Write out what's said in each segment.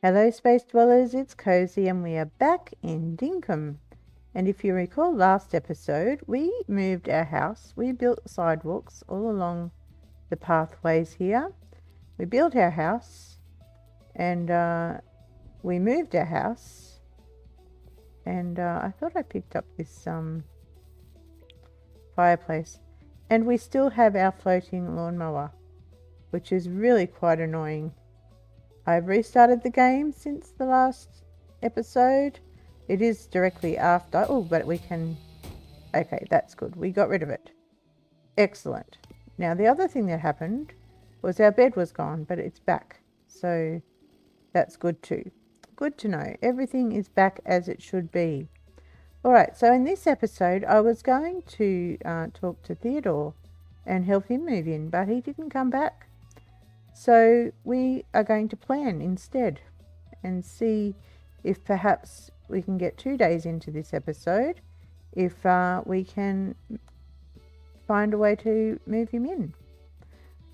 Hello Space Dwellers, it's Cozy and we are back in Dinkum. And if you recall last episode, we moved our house. We built sidewalks all along the pathways here. We built our house and we moved our house. And I thought I picked up this fireplace. And we still have our floating lawnmower, which is really quite annoying. I've restarted the game since the last episode. It is directly after. Oh, but we can... Okay, that's good. We got rid of it. Excellent. Now, the other thing that happened was our bed was gone, but it's back. So that's good too. Good to know. Everything is back as it should be. All right, so in this episode, I was going to talk to Theodore and help him move in, but he didn't come back. So we are going to plan instead and see if perhaps we can get 2 days into this episode, if we can find a way to move him in.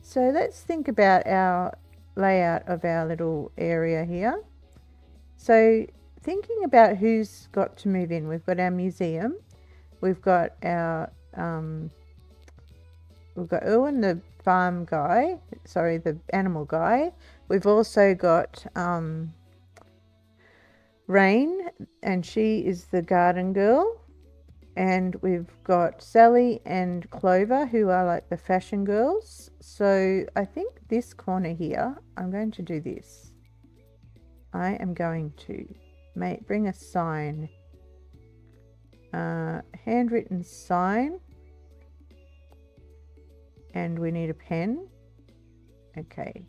So let's think about our layout of our little area here. So thinking about who's got to move in, we've got our museum, we've got our we've got Erwin the farm guy, sorry, the animal guy. We've also got Rain, and she is the garden girl. And we've got Sally and Clover, who are like the fashion girls. So I think this corner here, I'm going to do this. I am going to bring a sign, handwritten sign. And we need a pen. Okay.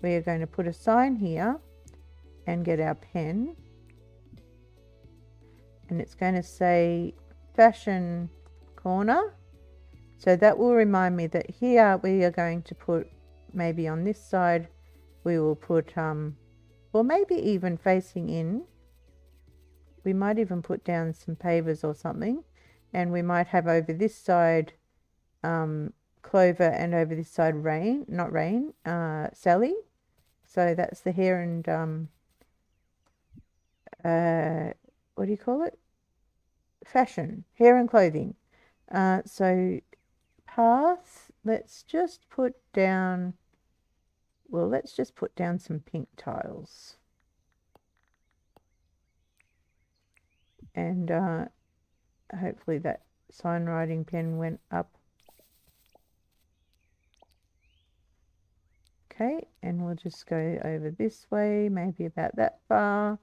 We are going to put a sign here and get our pen. And it's going to say fashion corner. So that will remind me that here we are going to put, maybe on this side, we will put, or maybe even facing in, we might even put down some pavers or something. And we might have over this side, Clover, and over this side Sally. So that's the hair and what do you call it? Fashion, hair and clothing. So path, let's just put down some pink tiles. And hopefully that sign writing pen went up. Okay, and we'll just go over this way, maybe about that far.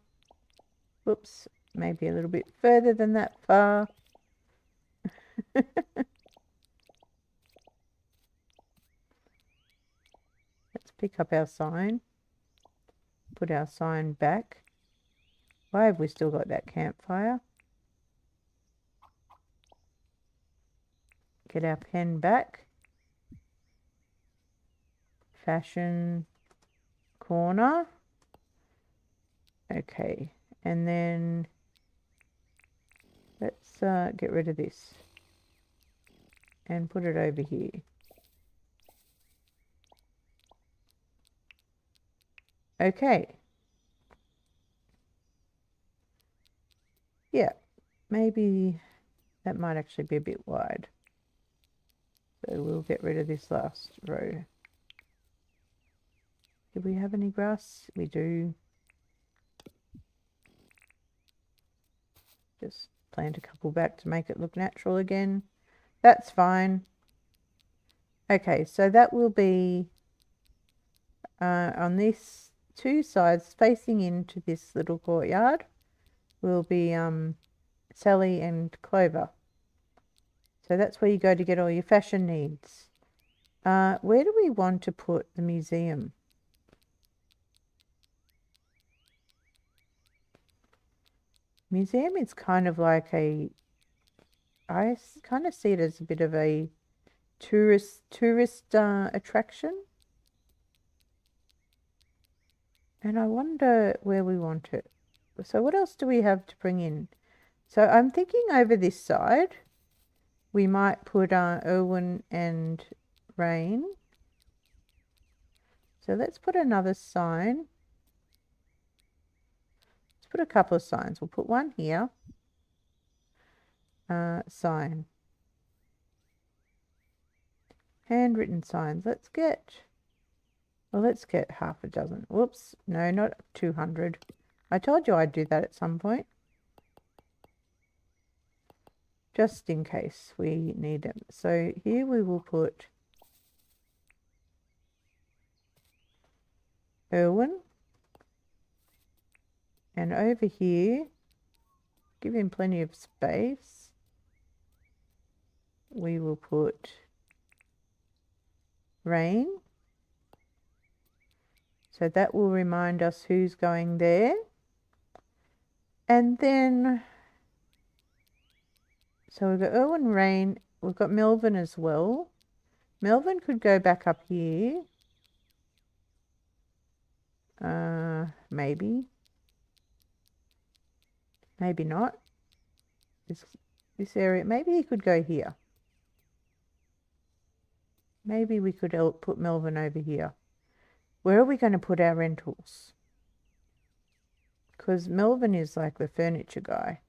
Whoops, maybe a little bit further than that far. Let's pick up our sign, put our sign back. Why have we still got that campfire? Get our pen back. Fashion corner. Okay, and then let's get rid of this and put it over here. Okay. Yeah, maybe that might actually be a bit wide. So we'll get rid of this last row. Do we have any grass? We do. Just plant a couple back to make it look natural again. That's fine. Okay, so that will be on these two sides facing into this little courtyard will be Sally and Clover. So that's where you go to get all your fashion needs. Where do we want to put the museum? Museum is kind of like I kind of see it as a bit of a tourist attraction. And I wonder where we want it. So what else do we have to bring in? So I'm thinking over this side, we might put Erwin and Rain. So let's put another sign put a couple of signs. We'll put one here. Sign. Handwritten signs. Let's get half a dozen. Whoops. No, not 200. I told you I'd do that at some point. Just in case we need them. So here we will put Erwin. And over here, give him plenty of space. We will put Rain. So that will remind us who's going there. And then, so we've got Erwin, Rain, we've got Melvin as well. Melvin could go back up here. Maybe. Maybe not. This area, maybe he could go here. Maybe we could put Melvin over here. Where are we going to put our rentals? Because Melvin is like the furniture guy.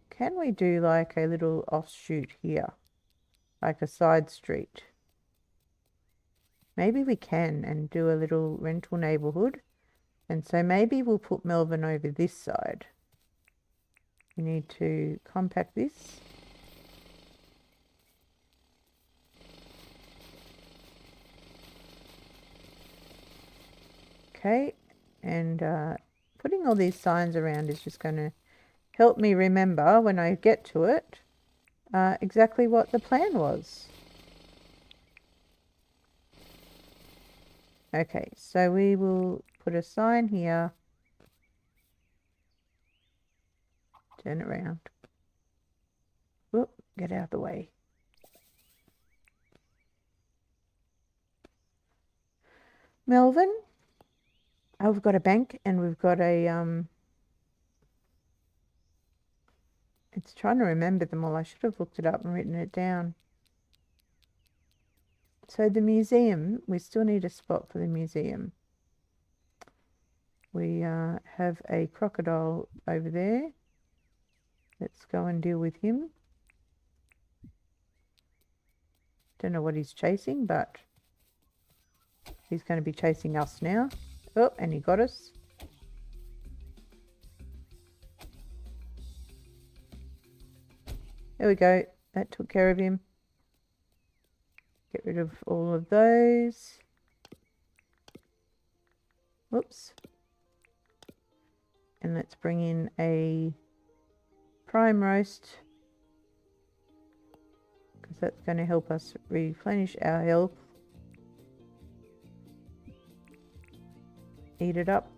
Can we do like a little offshoot here? Like a side street? Maybe we can and do a little rental neighborhood. And so maybe we'll put Melvin over this side. We need to compact this. Okay, and putting all these signs around is just going to help me remember when I get to it exactly what the plan was. Okay, so we will put a sign here. Turn it around. Whoop, get out of the way. Melvin. Oh, we've got a bank and we've got a, it's trying to remember them all. I should have looked it up and written it down. So the museum, we still need a spot for the museum. We have a crocodile over there. Let's go and deal with him. Don't know what he's chasing, but he's going to be chasing us now. Oh, and he got us. There we go. That took care of him. Get rid of all of those. Whoops. And let's bring in a prime roast, because that's going to help us replenish our health. Eat it up.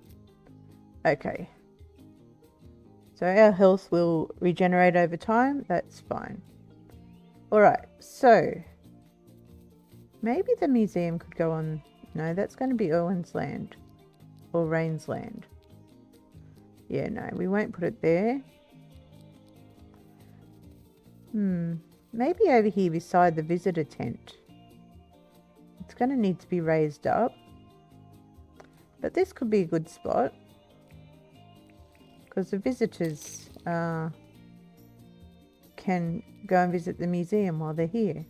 Okay. So our health will regenerate over time. That's fine. Alright, so maybe the museum could go on. No, that's going to be Erwin's land. Or Rain's land. Yeah, no, we won't put it there. Maybe over here beside the visitor tent. It's going to need to be raised up. But this could be a good spot. Because the visitors can go and visit the museum while they're here.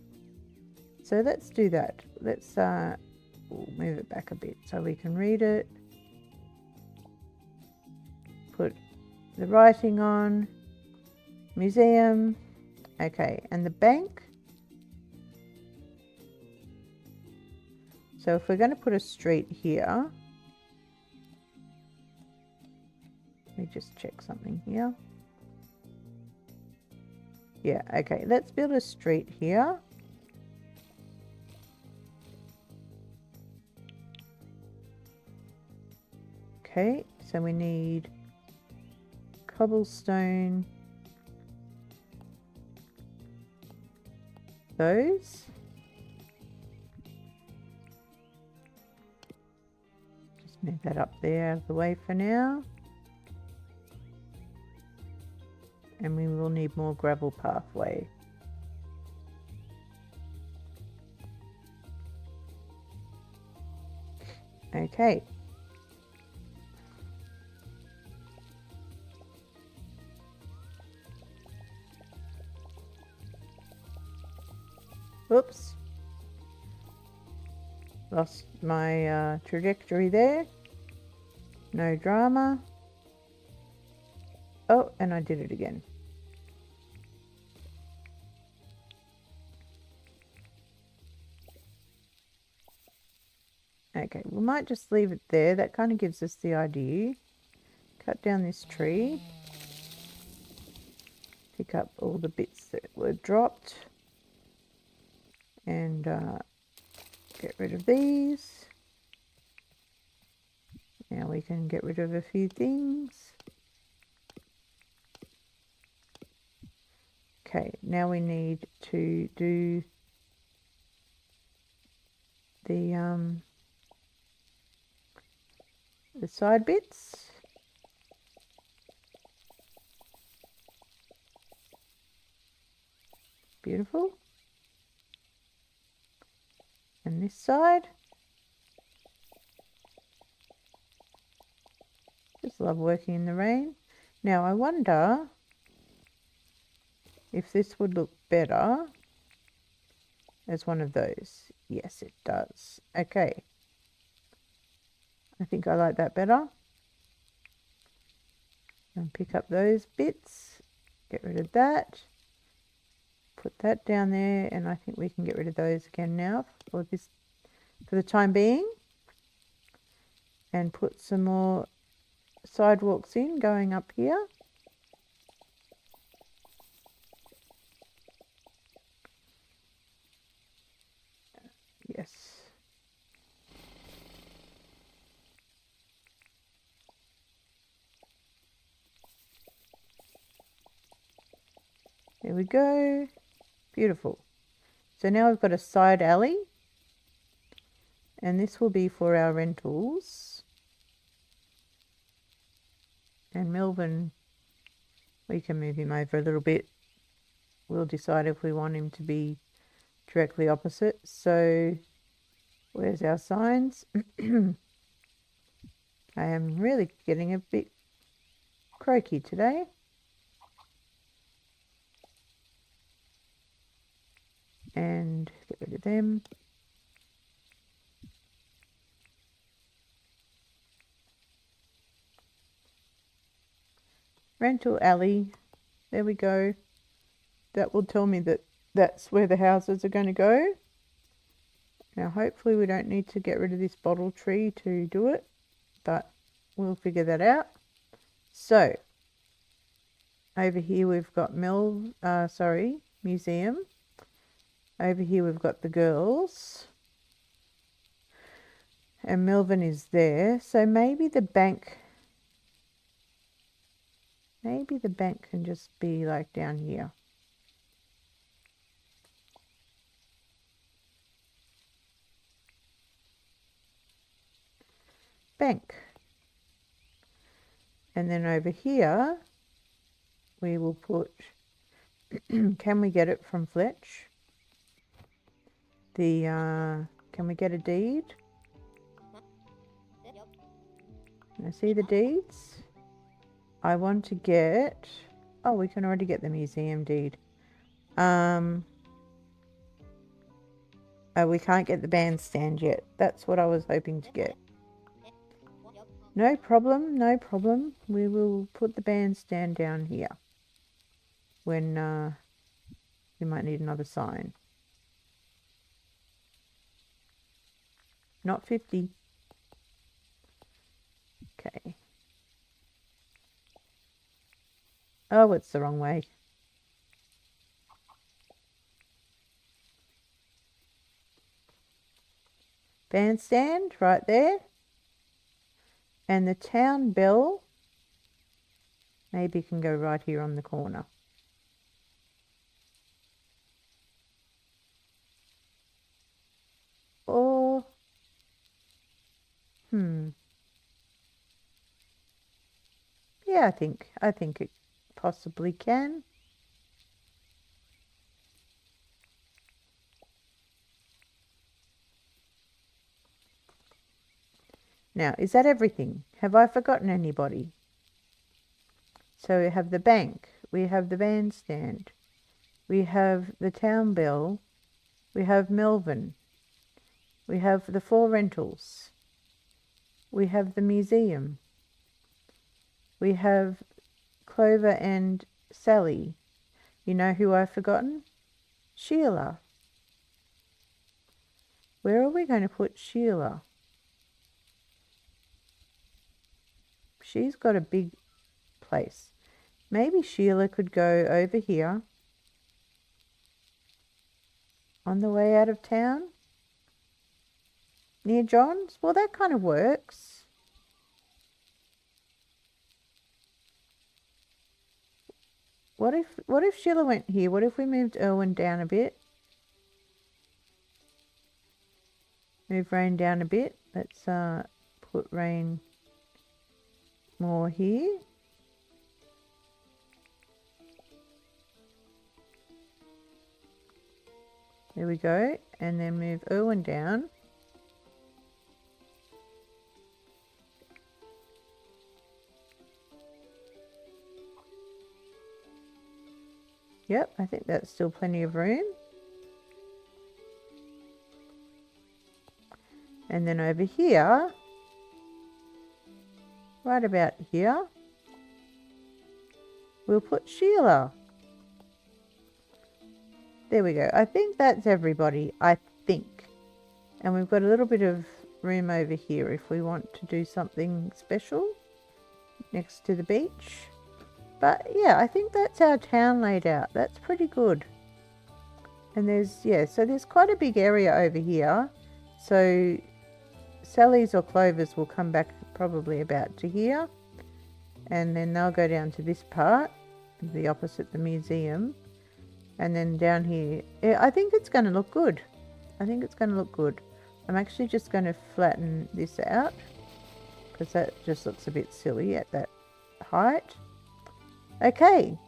So let's do that. Let's we'll move it back a bit so we can read it. Put the writing on. Museum. Okay, and the bank. So if we're going to put a street here, let me just check something here. Yeah, okay, let's build a street here. Okay, so we need cobblestone. Those. Just move that up there out of the way for now. And we will need more gravel pathway. Okay. Oops. Lost my trajectory there. No drama. Oh, and I did it again. Okay, we might just leave it there. That kind of gives us the idea. Cut down this tree. Pick up all the bits that were dropped. And get rid of these. Now we can get rid of a few things. Okay, now we need to do the side bits. Beautiful. And this side. Just love working in the rain. Now I wonder if this would look better as one of those. Yes, it does. Okay. I think I like that better. And pick up those bits. Get rid of that. Put that down there, and I think we can get rid of those again now for the time being. And put some more sidewalks in going up here. Yes. There we go. Beautiful. So now we've got a side alley. And this will be for our rentals. And Melvin, we can move him over a little bit. We'll decide if we want him to be directly opposite. So where's our signs? I am really getting a bit croaky today. And get rid of them. Rental alley. There we go. That will tell me that that's where the houses are going to go. Now hopefully we don't need to get rid of this bottle tree to do it, but we'll figure that out. So over here we've got museum. Over here we've got the girls. And Melvin is there. So maybe the bank can just be like down here. Bank. And then over here we will put can we get it from Fletch? Can we get a deed? Can I see the deeds? I want to get, oh, we can already get the museum deed. Oh, we can't get the bandstand yet. That's what I was hoping to get. No problem, no problem. We will put the bandstand down here when we might need another sign. Not 50. Okay. Oh, it's the wrong way. Bandstand right there. And the town bell maybe can go right here on the corner. Or, yeah, I think it possibly can. Now, is that everything? Have I forgotten anybody? So we have the bank, we have the bandstand, we have the town bell, We have Melvin. We have the 4 rentals. We have the museum. We have Clover and Sally. You know who I've forgotten? Sheila. Where are we going to put Sheila? She's got a big place. Maybe Sheila could go over here on the way out of town near John's. Well, that kind of works. What if Sheila went here? What if we moved Erwin down a bit? Move Rain down a bit. Let's put Rain more here. There we go. And then move Erwin down. Yep, I think that's still plenty of room. And then over here, right about here, we'll put Sheila. There we go. I think that's everybody, I think. And we've got a little bit of room over here if we want to do something special next to the beach. But yeah, I think that's our town laid out. That's pretty good. And there's, yeah, so there's quite a big area over here. So Sally's or Clover's will come back probably about to here. And then they'll go down to this part, the opposite the museum. And then down here, yeah, I think it's going to look good. I think it's going to look good. I'm actually just going to flatten this out because that just looks a bit silly at that height. Okay,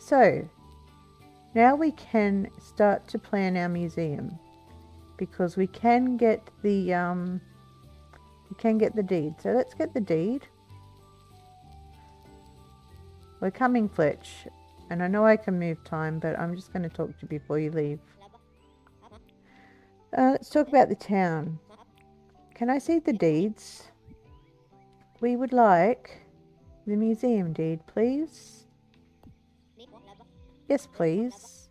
so now we can start to plan our museum because we can get the deed. So let's get the deed. We're coming, Fletch, and I know I can move time, but I'm just going to talk to you before you leave. Let's talk about the town. Can I see the deeds? We would like the museum deed, please. Yes, please.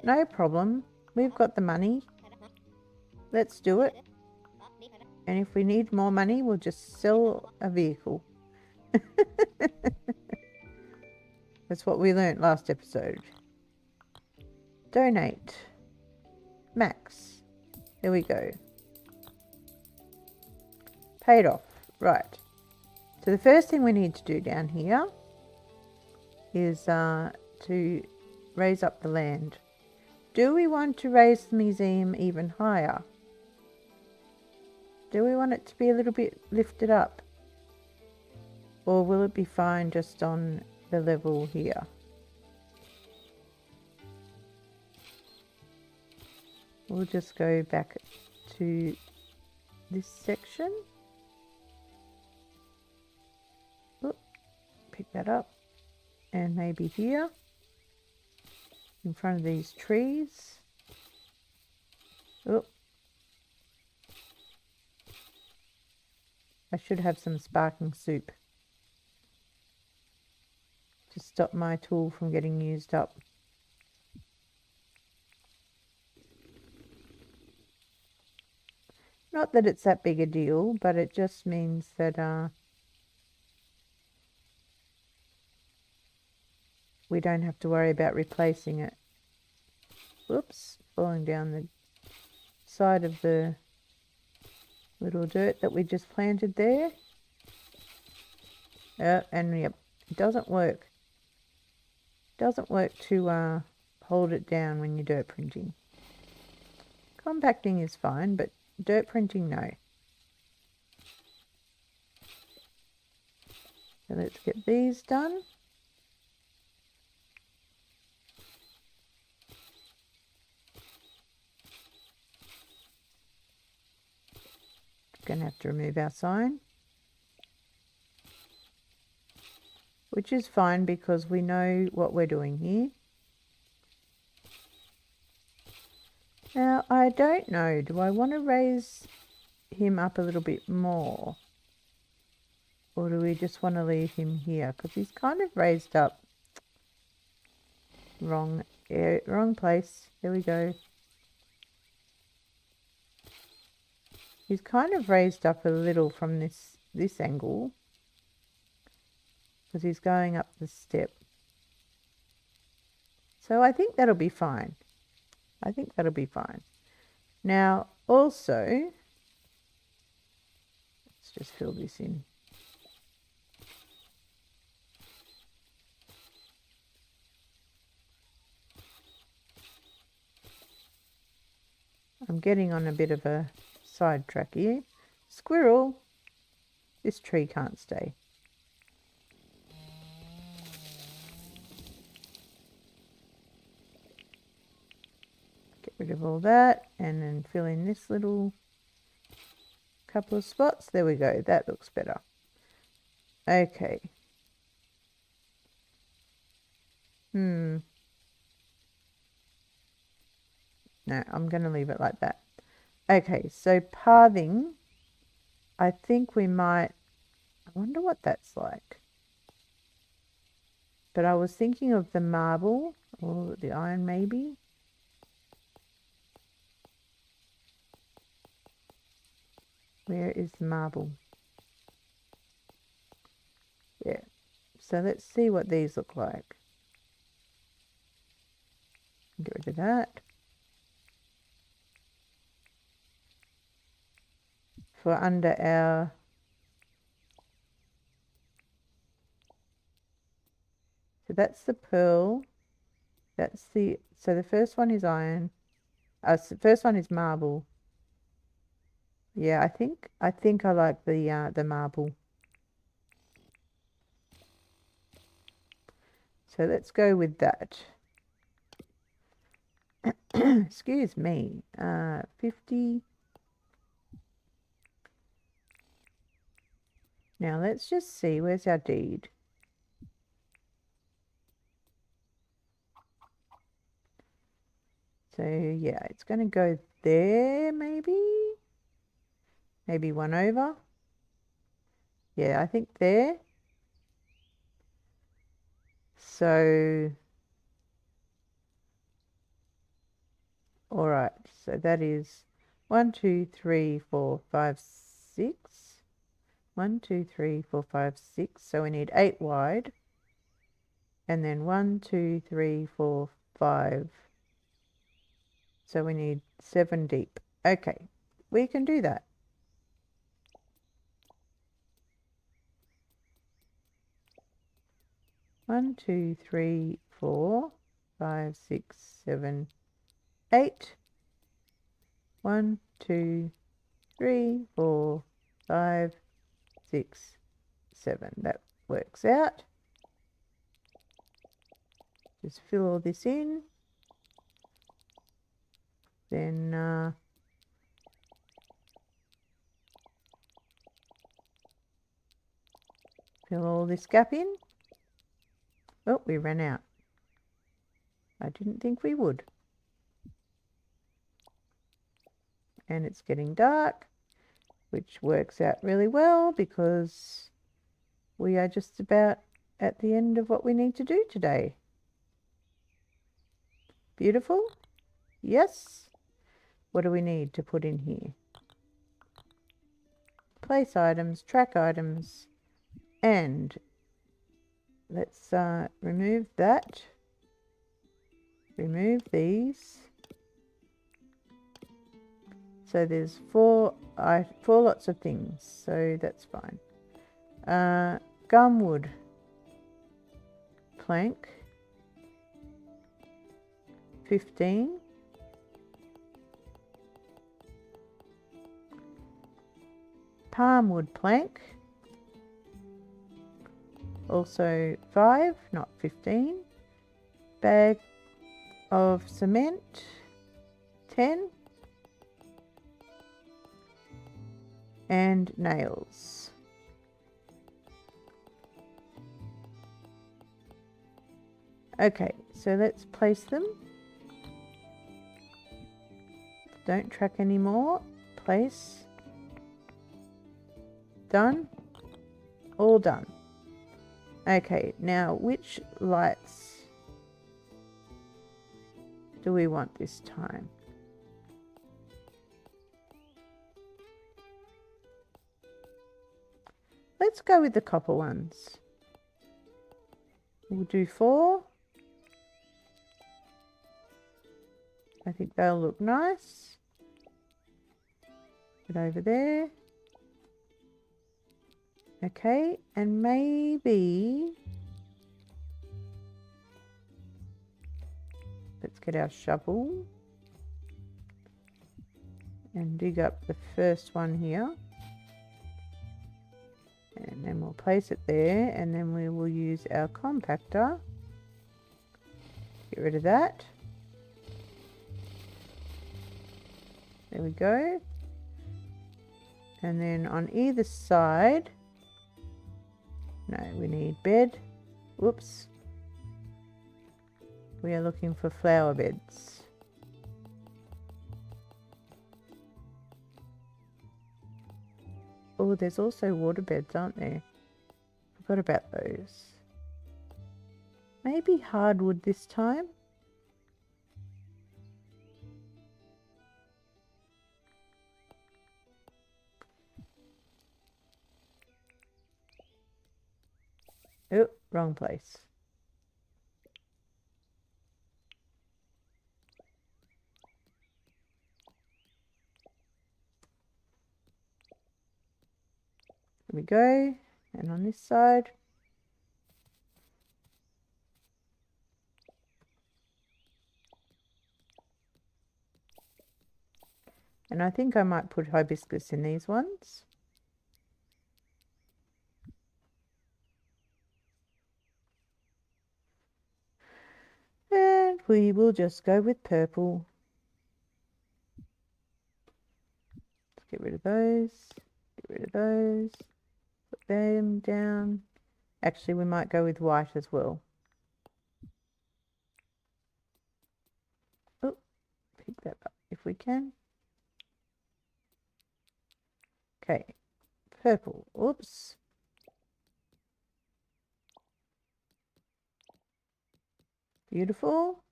No problem. We've got the money. Let's do it. And if we need more money, we'll just sell a vehicle. That's what we learnt last episode. Donate. Max. There we go. Paid off. Right. So the first thing we need to do down here is to raise up the land. Do we want to raise the museum even higher? Do we want it to be a little bit lifted up? Or will it be fine just on the level here? We'll just go back to this section. Oop, pick that up. And maybe here, in front of these trees. Oop. I should have some sparkling soup to stop my tool from getting used up. Not that it's that big a deal, but it just means that we don't have to worry about replacing it. Whoops, falling down the side of the little dirt that we just planted there. And yep, it doesn't work. It doesn't work to hold it down when you're dirt printing. Compacting is fine, but dirt printing, no. So let's get these done. Going to have to remove our sign, which is fine because we know what we're doing here. Now, I don't know. Do I want to raise him up a little bit more? Or do we just want to leave him here? Because he's kind of raised up. Wrong place. There we go. He's kind of raised up a little from this angle. Because he's going up the step. So I think that'll be fine. I think that'll be fine. Now, also, let's just fill this in. I'm getting on a bit of a sidetrack here. Squirrel! This tree can't stay. Get rid of all that and then fill in this little couple of spots. There we go. That looks better. Okay. No, I'm going to leave it like that. Okay, so pathing, I think we might, I wonder what that's like. But I was thinking of the marble or the iron maybe. Where is the marble? Yeah. So let's see what these look like. Get rid of that. For under our so that's the pearl. That's the so the first one is iron. So the first one is marble. Yeah, I think I like the marble. So let's go with that. Excuse me. 50. Now let's just see, where's our deed? So yeah, it's going to go there maybe. Maybe one over. Yeah, I think there. So, all right. So that is 1, 2, 3, 4, 5, 6. 1, 2, 3, 4, 5, 6. So we need 8 wide. And then 1, 2, 3, 4, 5. So we need 7 deep. Okay, we can do that. One, 2, 3, 4, 5, 6, 7, 8. 1, 2, 3, 4, 5, 6, 7. That works out. Just fill all this in. Then fill all this gap in. Oh, we ran out. I didn't think we would. And it's getting dark, which works out really well because we are just about at the end of what we need to do today. Beautiful? Yes. What do we need to put in here? Place items, track items, and let's remove that. Remove these. So there's four lots of things, so that's fine. Gumwood plank, 15. Palmwood plank, also 5, not 15. Bag of cement, 10. And nails. Okay, so let's place them. Don't track anymore. Place. Done. All done. Okay, now which lights do we want this time? Let's go with the copper ones. We'll do 4. I think they'll look nice. Put over there. Okay, and maybe let's get our shovel and dig up the first one here. And then we'll place it there, and then we will use our compactor. Get rid of that. There we go. And then on either side, no, we need bed. Whoops. We are looking for flower beds. Oh, there's also water beds, aren't there? Forgot about those. Maybe hardwood this time. Oh, wrong place. There we go. And on this side. And I think I might put hibiscus in these ones. And we will just go with purple. Let's get rid of those. Get rid of those. Put them down. Actually, we might go with white as well. Oh, pick that up if we can. Okay, purple. Oops. Beautiful.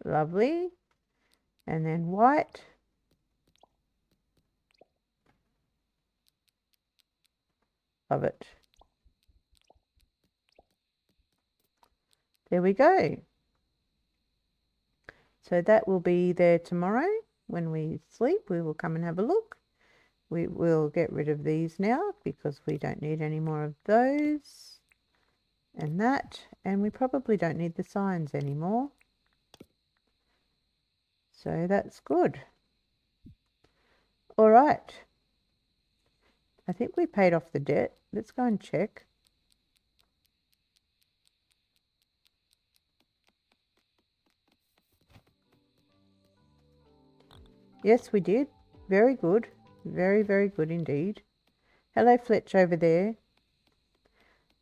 Lovely. And then white. Love it. There we go. So that will be there tomorrow. When we sleep, we will come and have a look. We will get rid of these now because we don't need any more of those and that. And we probably don't need the signs anymore. So that's good. All right. I think we paid off the debt. Let's go and check. Yes, we did. Very good. Very, very good indeed. Hello, Fletch over there.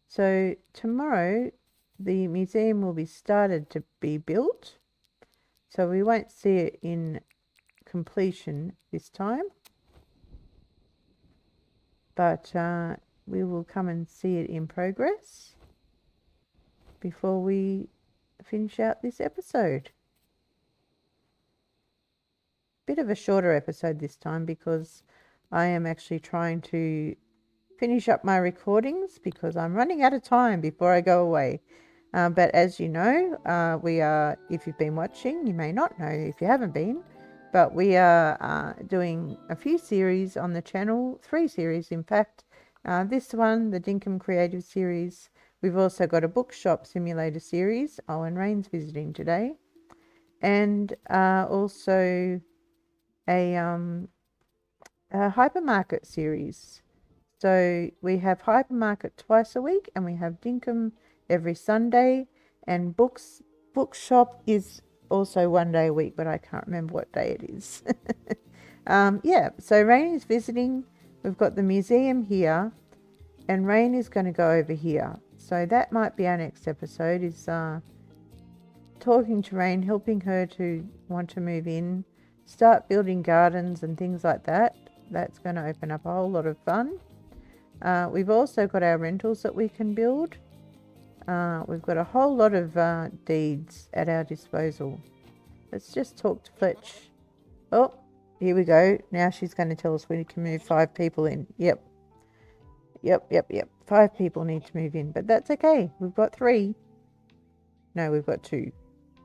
So tomorrow the museum will be started to be built. So we won't see it in completion this time. But we will come and see it in progress before we finish out this episode. Bit of a shorter episode this time because I am actually trying to finish up my recordings because I'm running out of time before I go away. But as you know, we are, if you've been watching, you may not know if you haven't been, but we are doing a few series on the channel, 3 series in fact. This one, the Dinkum Creative series. We've also got a bookshop simulator series. Oh, and Rain's visiting today. And also a hypermarket series. So we have hypermarket twice a week and we have Dinkum every Sunday, and bookshop is also 1 day a week, but I can't remember what day it is. Yeah, so Rain is visiting. We've got the museum here and Rain is going to go over here. So that might be our next episode, is talking to Rain, helping her to want to move in, start building gardens and things like that. That's going to open up a whole lot of fun. We've also got our rentals that we can build. We've got a whole lot of deeds at our disposal. Let's just talk to Fletch. Oh, here we go. Now she's going to tell us we can move 5 people in. Yep. 5 people need to move in, but that's okay. We've got 3. No, we've got 2.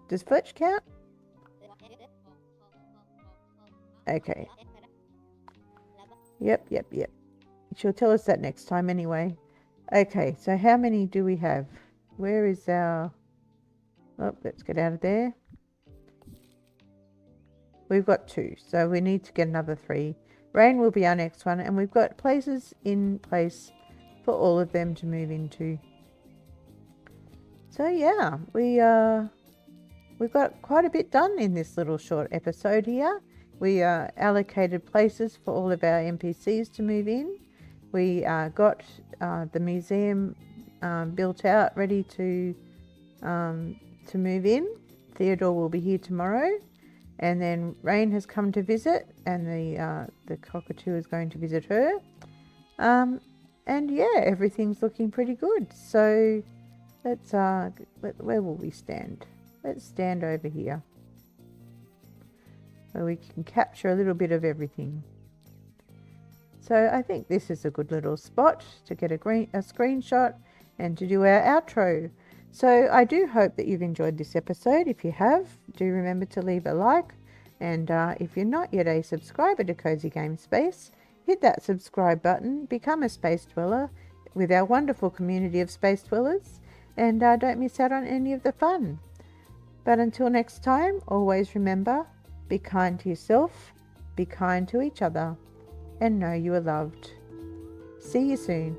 Does Fletch count? Okay. Yep. She'll tell us that next time anyway. Okay, so how many do we have? Where is our... Oh, let's get out of there. We've got 2, so we need to get another 3. Rain will be our next one, and we've got places in place for all of them to move into. So yeah, we've got quite a bit done in this little short episode here. We allocated places for all of our NPCs to move in. We got the museum built out, ready to move in. Theodore will be here tomorrow, and then Rain has come to visit, and the cockatoo is going to visit her. And yeah, everything's looking pretty good. So let's where will we stand? Let's stand over here, where we can capture a little bit of everything. So I think this is a good little spot to get a screenshot and to do our outro. So I do hope that you've enjoyed this episode. If you have, do remember to leave a like. And if you're not yet a subscriber to Cozy Game Space, hit that subscribe button, become a space dweller with our wonderful community of space dwellers, and don't miss out on any of the fun. But until next time, always remember, be kind to yourself, be kind to each other, and know you are loved. See you soon.